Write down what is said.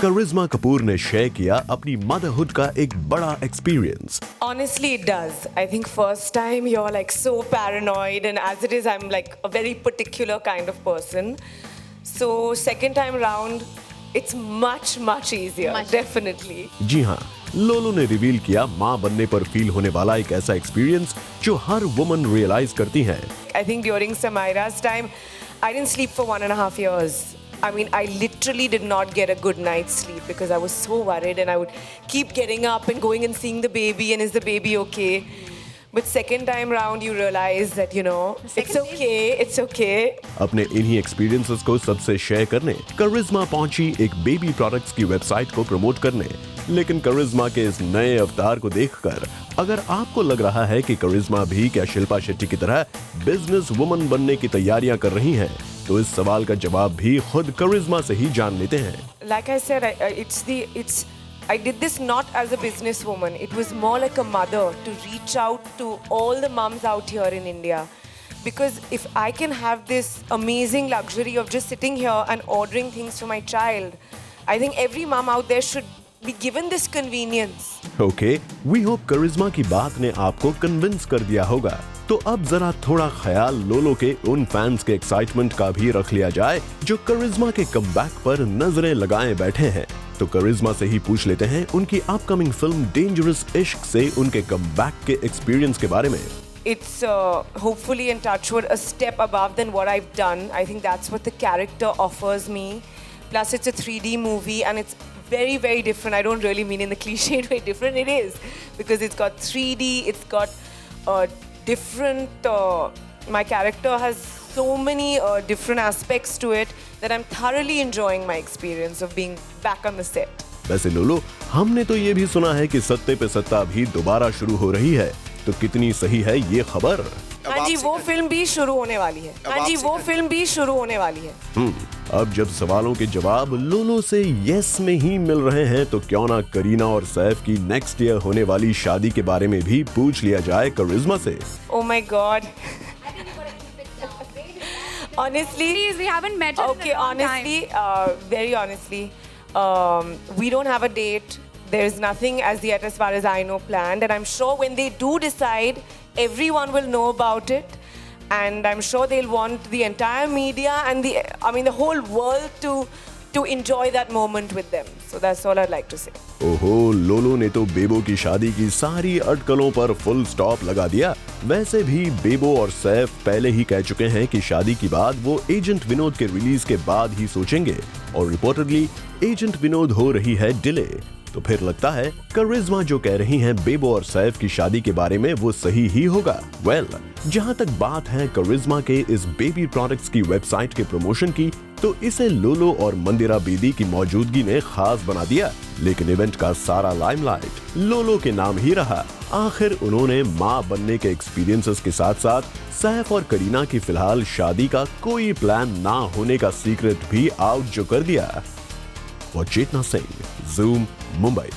करिश्मा कपूर ने शेयर किया अपनी मदरहुड का एक बड़ा experience. Honestly, it does. I think first time you're like so paranoid, and as it is, I'm like a very particular kind of person. So second time round, it's much easier, definitely. जी हाँ, लोलो ने reveal किया माँ बनने पर feel होने वाला एक ऐसा एक्सपीरियंस जो हर वुमन रियलाइज करती है। I think during Samaira's time, I didn't sleep for 1.5 years. I mean, I literally did not get a good night's sleep because I was so worried, and I would keep getting up and going and seeing the baby, and is the baby okay? But second time round, you realize that, you know, it's okay. अपने इन्हीं experiences को सबसे share करने करिश्मा पहुंची एक baby products की website को promote करने। लेकिन करिश्मा के इस नए अवतार को देखकर अगर आपको लग रहा है कि करिश्मा भी क्या शिल्पा शेट्टी की तरह बिजनेस वुमन बनने की तैयारियां कर रही हैं, तो इस सवाल का जवाब भी खुद करिश्मा से ही जान लेते हैं। Like I said, I did this not as a businesswoman. It was more like a mother to reach out to all the mums out here in India. Because if I can have this amazing luxury of just sitting here and ordering things for my child, I think every mum out there should be given this convenience. Okay, we hope करिश्मा की बात ने आपको convince कर दिया होगा। तो अब जरा थोड़ा ख्याल लोलो के उन फैंस के एक्साइटमेंट का भी रख लिया जाए जो करिश्मा के कमबैक पर नजरें लगाए बैठे हैं। तो करिश्मा से ही पूछ लेते हैं उनकी अपकमिंग फिल्म डेंजरस इश्क से उनके कमबैक के एक्सपीरियंस के बारे में। It's hopefully in touchwood a step above than what I've done. I think that's what the character offers me. Plus it's a 3D movie and it's very different. I don't really mean in the cliched way different. It is because it's got 3D. It's got different. My character has so many different aspects to it that I'm thoroughly enjoying my experience of being back on the set. वैसे लोलो, हमने तो ये भी सुना है कि सत्ते पे सत्ता भी दोबारा शुरू हो रही है, तो कितनी सही है ये खबर? हाँ जी, वो फिल्म भी शुरू होने वाली है। हाँ जी, वो फिल्म भी शुरू होने वाली है। अब जब सवालों के जवाब लोलो से यस में ही मिल रहे हैं, तो क्यों ना करीना और सैफ की नेक्स्ट ईयर होने वाली शादी के बारे में भी पूछ लिया जाए करिश्मा से। Oh my God. Honestly, please, we haven't met. Okay, honestly, very honestly, we don't have a date. There's nothing as yet, as far as I know, planned. And I'm sure when they do decide, everyone will know about it. And I'm sure they'll want the entire media and the whole world to enjoy that moment with them. So that's all I'd like to say. ओहो, लोलो ने तो बेबो की शादी की सारी अटकलों पर फुल स्टॉप लगा दिया। वैसे भी बेबो और सैफ पहले ही कह चुके हैं कि शादी की बात वो एजेंट विनोद के रिलीज के बाद ही सोचेंगे, और रिपोर्टेडली एजेंट विनोद हो रही है डिले। तो फिर लगता है करिश्मा जो कह रही हैं बेबो और सैफ की शादी के बारे में वो सही ही होगा। वेल, जहां तक बात है करिश्मा के इस बेबी प्रोडक्ट्स की वेबसाइट के प्रमोशन की, तो इसे लोलो और मंदिरा बेदी की मौजूदगी ने खास बना दिया। लेकिन इवेंट का सारा लाइमलाइट लोलो के नाम ही रहा। आखिर उन्होंने माँ बनने के एक्सपीरियंसेस के साथ साथ सैफ और करीना की फिलहाल शादी का कोई प्लान ना होने का सीक्रेट भी आउट जो कर दिया। और चेतना सिंह, ज़ूम, मुंबई।